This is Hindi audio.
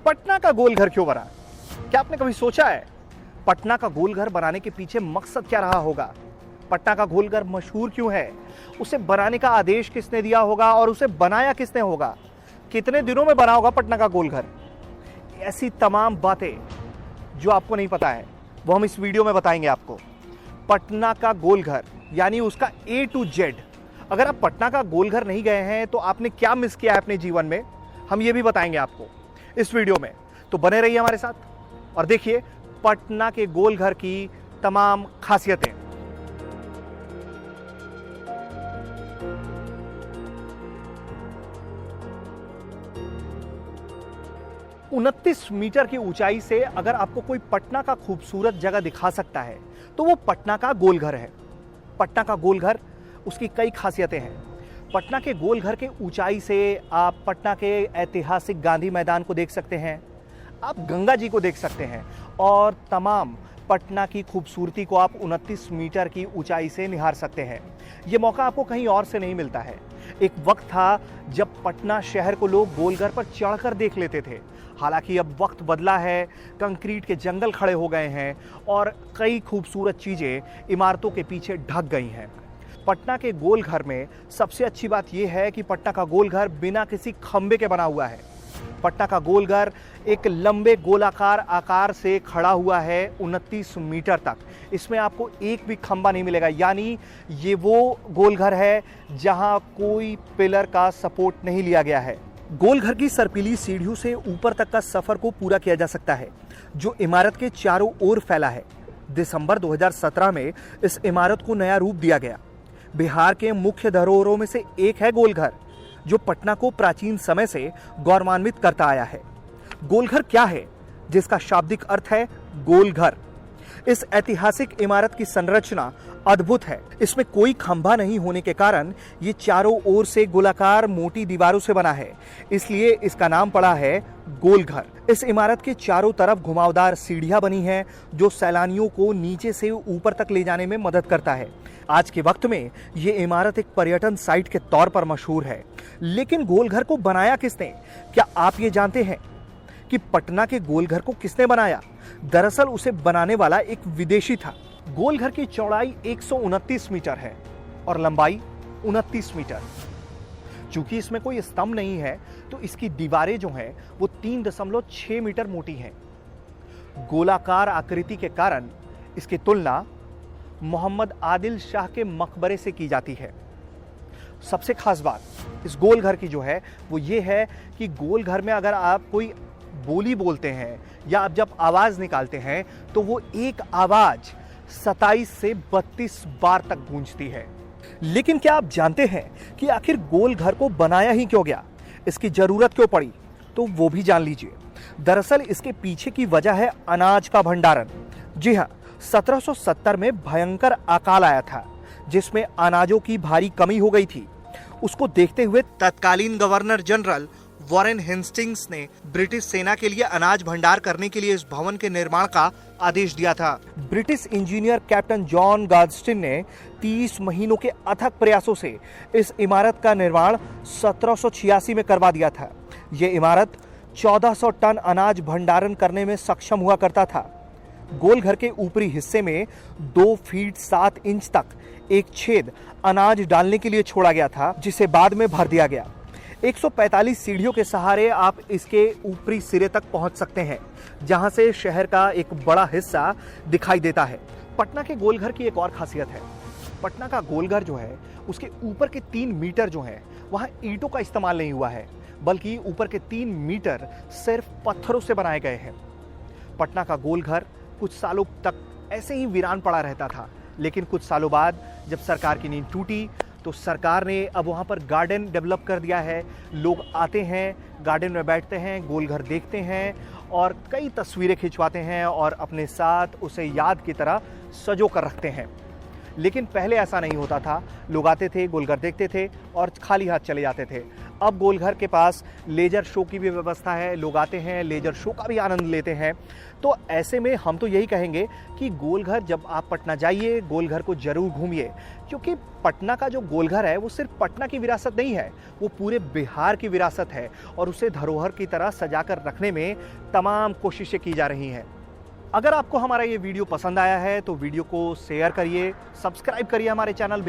पटना का गोलघर क्यों बना? क्या आपने कभी सोचा है पटना का गोलघर बनाने के पीछे मकसद क्या रहा होगा? पटना का गोलघर मशहूर क्यों है? उसे बनाने का आदेश किसने दिया होगा और उसे बनाया किसने होगा? कितने दिनों में बना होगा पटना का गोलघर? ऐसी तमाम बातें जो आपको नहीं पता है वो हम इस वीडियो में बताएंगे आपको। पटना का गोलघर यानी उसका A to Z। अगर आप पटना का गोलघर नहीं गए हैं तो आपने क्या मिस किया है अपने जीवन में, हम ये भी बताएंगे आपको इस वीडियो में। तो बने रहिए हमारे साथ और देखिए पटना के गोलघर की तमाम खासियतें। उनतीस मीटर की ऊंचाई से अगर आपको कोई पटना का खूबसूरत जगह दिखा सकता है तो वो पटना का गोलघर है। पटना का गोलघर, उसकी कई खासियतें हैं। पटना के गोलघर के ऊंचाई से आप पटना के ऐतिहासिक गांधी मैदान को देख सकते हैं, आप गंगा जी को देख सकते हैं और तमाम पटना की खूबसूरती को आप 29 मीटर की ऊंचाई से निहार सकते हैं। ये मौका आपको कहीं और से नहीं मिलता है। एक वक्त था जब पटना शहर को लोग गोलघर पर चढ़कर देख लेते थे। हालांकि अब वक्त बदला है, कंक्रीट के जंगल खड़े हो गए हैं और कई खूबसूरत चीजें इमारतों के पीछे ढक गई हैं। पटना के गोलघर में सबसे अच्छी बात यह है कि पटना का गोलघर बिना किसी खंबे के बना हुआ है। पटना का गोलघर एक लंबे गोलाकार आकार से खड़ा हुआ है 29 मीटर तक। इसमें आपको एक भी खंबा नहीं मिलेगा, यानी ये वो गोलघर है जहां कोई पिलर का सपोर्ट नहीं लिया गया है। गोलघर की सर्पीली सीढ़ियों से ऊपर तक का सफर को पूरा किया जा सकता है, जो इमारत के चारों ओर फैला है। दिसंबर 2017 में इस इमारत को नया रूप दिया गया। बिहार के मुख्य धरोहरों में से एक है गोलघर, जो पटना को प्राचीन समय से गौरवान्वित करता आया है। गोलघर क्या है, जिसका शाब्दिक अर्थ है गोलघर। इस ऐतिहासिक इमारत की संरचना अद्भुत है। इसमें कोई खंभा नहीं होने के कारण ये चारों ओर से गोलाकार मोटी दीवारों से बना है, इसलिए इसका नाम पड़ा है गोलघर। इस इमारत के चारों तरफ घुमावदार सीढ़ियां बनी हैं, जो सैलानियों को नीचे से ऊपर तक ले जाने में मदद करता है। आज के वक्त में ये इमारत एक पर्यटन साइट के तौर पर मशहूर है। लेकिन गोलघर को बनाया किसने? क्या आप ये जानते हैं कि पटना के गोलघर को किसने बनाया? दरअसल उसे बनाने वाला एक विदेशी था। गोलघर की चौड़ाई 129 मीटर है और लंबाई 29 मीटर। चूंकि इसमें कोई स्तंभ नहीं है तो इसकी दीवारें जो हैं वो 3.6 मीटर मोटी हैं। गोलाकार आकृति के कारण इसकी तुलना मोहम्मद आदिल शाह के मकबरे से की जाती है। सबसे खास बात इस गोलघर की जो है वो ये है कि गोलघर में अगर आप कोई बोली बोलते हैं या आप जब आवाज निकालते हैं तो वो एक आवाज 27 से 32 बार तक गूंजती है। लेकिन क्या आप जानते हैं कि आखिर गोलघर को बनाया ही क्यों गया, इसकी जरूरत क्यों पड़ी? तो वो भी जान लीजिए। दरअसल इसके पीछे की वजह है अनाज का भंडारण। जी हाँ, 1770 में भयंकर अकाल आया था जिसमें अनाजों की भारी कमी हो गई थी। उसको देखते हुए तत्कालीन गवर्नर जनरल वॉरेन हेस्टिंग्स ने ब्रिटिश सेना के लिए अनाज भंडार करने के लिए इस भवन के निर्माण का आदेश दिया था। ब्रिटिश इंजीनियर कैप्टन जॉन गार्डस्टिन ने 30 महीनों के अथक प्रयासों से इस इमारत का निर्माण 1786 में करवा दिया था। यह इमारत 1400 टन अनाज भंडारण करने में सक्षम हुआ करता था। गोलघर के ऊपरी हिस्से में 2 फीट 7 इंच तक एक छेद अनाज डालने के लिए छोड़ा गया था, जिसे बाद में भर दिया गया। 145 सीढ़ियों के सहारे आप इसके ऊपरी सिरे तक पहुंच सकते हैं, जहां से शहर का एक बड़ा हिस्सा दिखाई देता है। पटना के गोलघर की एक और खासियत है। पटना का गोलघर जो है उसके ऊपर के 3 मीटर जो है वहां ईंटों का इस्तेमाल नहीं हुआ है, बल्कि ऊपर के 3 मीटर सिर्फ पत्थरों से बनाए गए हैं। पटना का गोलघर कुछ सालों तक ऐसे ही वीरान पड़ा रहता था, लेकिन कुछ सालों बाद जब सरकार की नींद टूटी तो सरकार ने अब वहाँ पर गार्डन डेवलप कर दिया है। लोग आते हैं, गार्डन में बैठते हैं, गोलघर देखते हैं और कई तस्वीरें खिंचवाते हैं और अपने साथ उसे याद की तरह सजो कर रखते हैं। लेकिन पहले ऐसा नहीं होता था। लोग आते थे, गोलघर देखते थे और खाली हाथ चले जाते थे। अब गोलघर के पास लेजर शो की भी व्यवस्था है, लोग आते हैं, लेजर शो का भी आनंद लेते हैं। तो ऐसे में हम तो यही कहेंगे कि गोलघर जब आप पटना जाइए, गोलघर को जरूर घूमिए, क्योंकि पटना का जो गोलघर है वो सिर्फ पटना की विरासत नहीं है, वो पूरे बिहार की विरासत है और उसे धरोहर की तरह सजाकर रखने में तमाम कोशिशें की जा रही हैं। अगर आपको हमारा ये वीडियो पसंद आया है तो वीडियो को शेयर करिए, सब्सक्राइब करिए हमारे चैनल